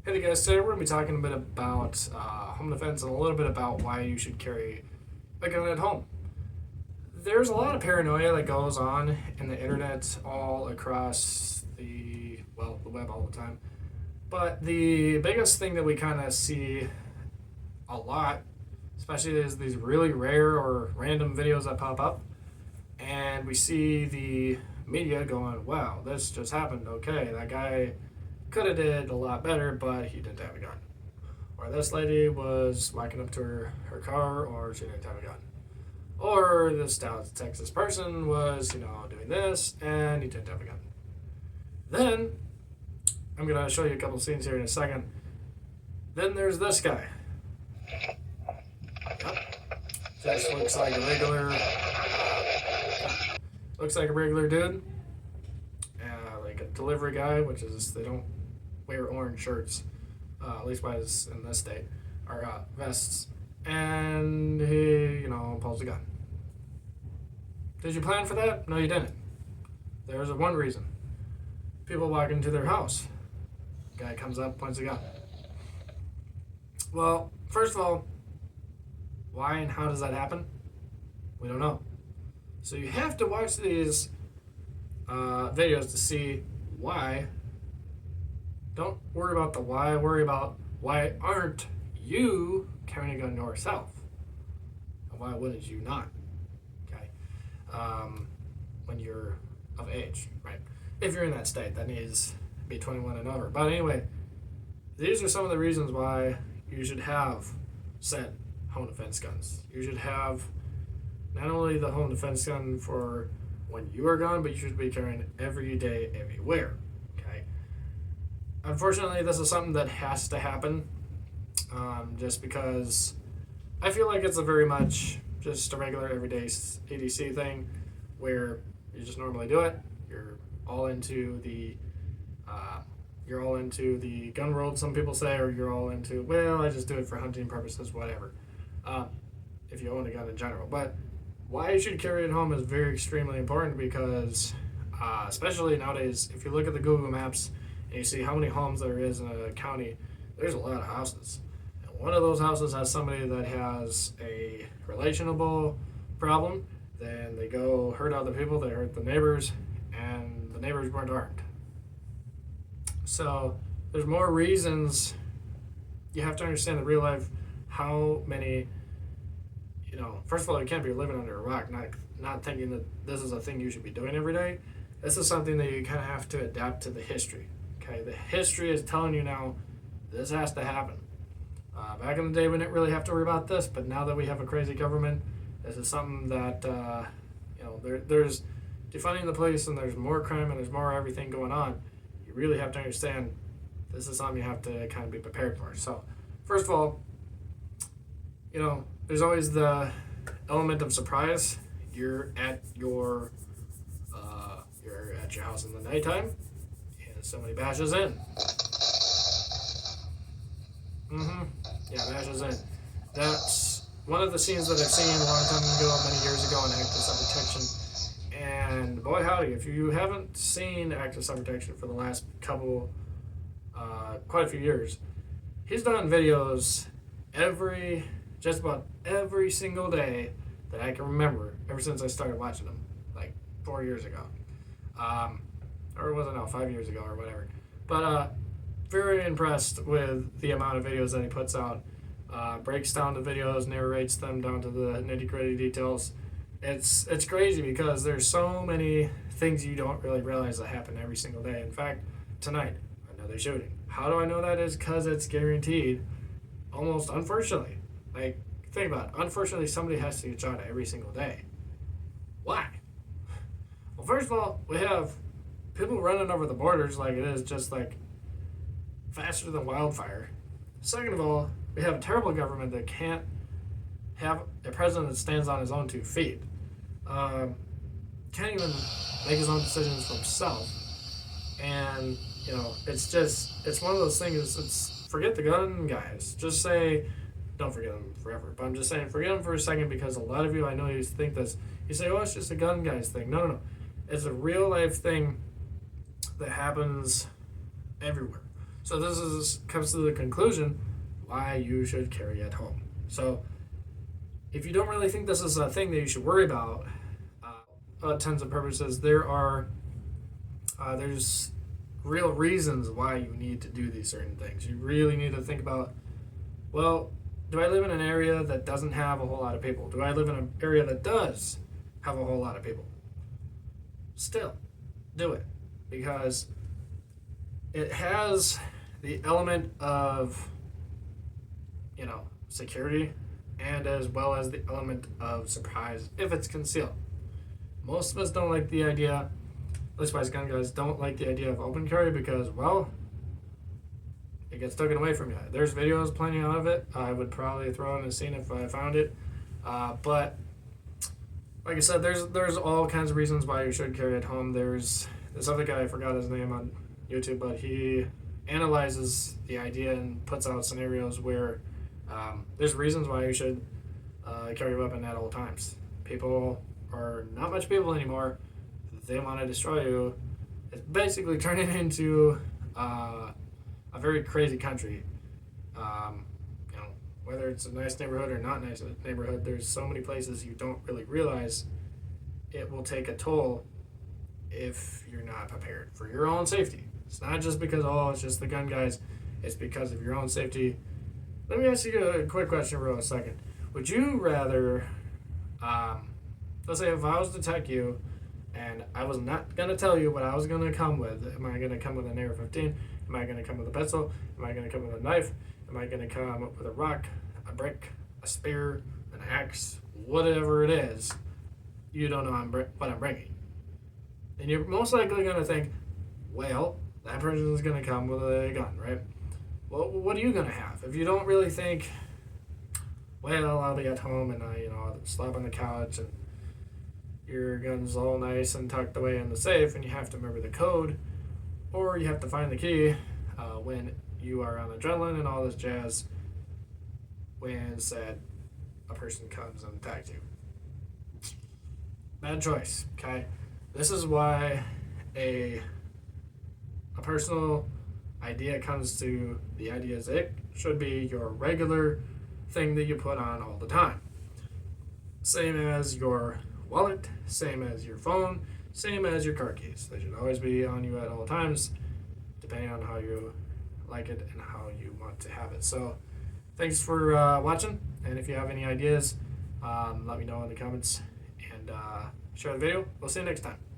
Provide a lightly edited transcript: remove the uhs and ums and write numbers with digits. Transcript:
Hey there, guys. Today we're going to be talking a bit about home defense and a little bit about why you should carry a gun at home. There's a lot of paranoia that goes on in the internet all across the web all the time. But the biggest thing that we kind of see a lot, especially is these really rare or random videos that pop up, and we see the media going, "Wow, this just happened. Okay, that guy could have did a lot better, but he didn't have a gun." Or this lady was walking up to her car, or she didn't have a gun. Or this Dallas, Texas person was, doing this, and he didn't have a gun. Then, I'm going to show you a couple scenes here in a second. Then there's this guy. Yep. Just looks like a regular dude. Like a delivery guy, which is, they don't wear orange shirts, at least wise in this state, or vests. And he, pulls a gun. Did you plan for that? No, you didn't. There's one reason. People walk into their house. Guy comes up, points a gun. Well, first of all, why and how does that happen? We don't know. So you have to watch these videos to see why. Don't worry about the why. Worry about why aren't you carrying a gun yourself? And why wouldn't you not? Okay. When you're of age, right? If you're in that state, that needs to be 21 and over. But anyway, these are some of the reasons why you should have said home defense guns. You should have not only the home defense gun for when you are gone, but you should be carrying it every day, everywhere. Okay. Unfortunately, this is something that has to happen, just because I feel like it's a very much just a regular everyday ADC thing, where you just normally do it. You're all into the gun world, some people say, or you're all into, well, I just do it for hunting purposes, whatever. If you own a gun in general, but why you should carry it home is very extremely important because, especially nowadays, if you look at the Google Maps and you see how many homes there is in a county, there's a lot of houses. And one of those houses has somebody that has a relationable problem, then they go hurt other people, they hurt the neighbors, and the neighbors weren't armed. So there's more reasons. You have to understand in real life how many, first of all, you can't be living under a rock, not thinking that this is a thing you should be doing every day. This is something that you kind of have to adapt to the history. Okay, the history is telling you now this has to happen. Back in the day, we didn't really have to worry about this, but now that we have a crazy government, this is something that there's defunding the police, and there's more crime, and there's more everything going on. You really have to understand this is something you have to kind of be prepared for. So, first of all, there's always the element of surprise. You're at your house in the nighttime, and somebody bashes in. Yeah, bashes in. That's one of the scenes that I've seen a long time ago, many years ago, in Active Sub Protection. And boy howdy, if you haven't seen Active Sub Protection for the last quite a few years, he's done videos just about every single day that I can remember ever since I started watching them, like 4 years ago. Or was it now 5 years ago or whatever. But very impressed with the amount of videos that he puts out. Breaks down the videos, narrates them down to the nitty-gritty details. It's crazy because there's so many things you don't really realize that happen every single day. In fact, tonight, another shooting. How do I know that is? Because it's guaranteed, almost unfortunately. Like, think about it. Unfortunately, somebody has to get shot every single day. Why? Well, first of all, we have people running over the borders like it is just like faster than wildfire. Second of all, we have a terrible government that can't have a president that stands on his own 2 feet. Can't even make his own decisions for himself. And, it's one of those things, it's forget the gun guys. Just say, don't forget them forever, but I'm just saying forget them for a second because a lot of you, I know you think this, you say, oh, it's just a gun guys thing. No. It's a real life thing that happens everywhere. So comes to the conclusion why you should carry at home. So if you don't really think this is a thing that you should worry about, tons of purposes, there's real reasons why you need to do these certain things. You really need to think about, well, do I live in an area that doesn't have a whole lot of people? Do I live in an area that does have a whole lot of people? Still, do it, because it has the element of, security, and as well as the element of surprise if it's concealed. Most of us don't like the idea, at least wise gun guys don't like the idea of open carry because, well, it gets taken away from you. There's videos plenty of it. I would probably throw in a scene if I found it. But like I said, there's all kinds of reasons why you should carry at home. There's this other guy, I forgot his name on YouTube, but he analyzes the idea and puts out scenarios where there's reasons why you should carry a weapon at all times. People are not much people anymore. They want to destroy you. It's basically turning into a very crazy country. Whether it's a nice neighborhood or not nice neighborhood, there's so many places you don't really realize it will take a toll if you're not prepared for your own safety. It's not just because, it's just the gun guys. It's because of your own safety. Let me ask you a quick question for a second. Would you rather, let's say if I was to attack you and I was not going to tell you what I was going to come with, am I going to come with an AR-15? Am I going to come with a pistol? Am I going to come with a knife? Am I going to come with a rock, a brick, a spear, an axe, whatever it is? You don't know what I'm bringing. And you're most likely going to think, well, that person is going to come with a gun, right? Well, what are you going to have? If you don't really think, well, I'll be at home and I'll slap on the couch and your gun's all nice and tucked away in the safe and you have to remember the code, or you have to find the key when you are on adrenaline and all this jazz when said a person comes and attacks you. Bad choice, okay? This is why a personal idea comes to the idea is it should be your regular thing that you put on all the time. Same as your wallet, same as your phone, same as your car keys. They should always be on you at all times, depending on how you like it and how you want to have it. So thanks for watching, and if you have any ideas, let me know in the comments and share the video. We'll see you next time.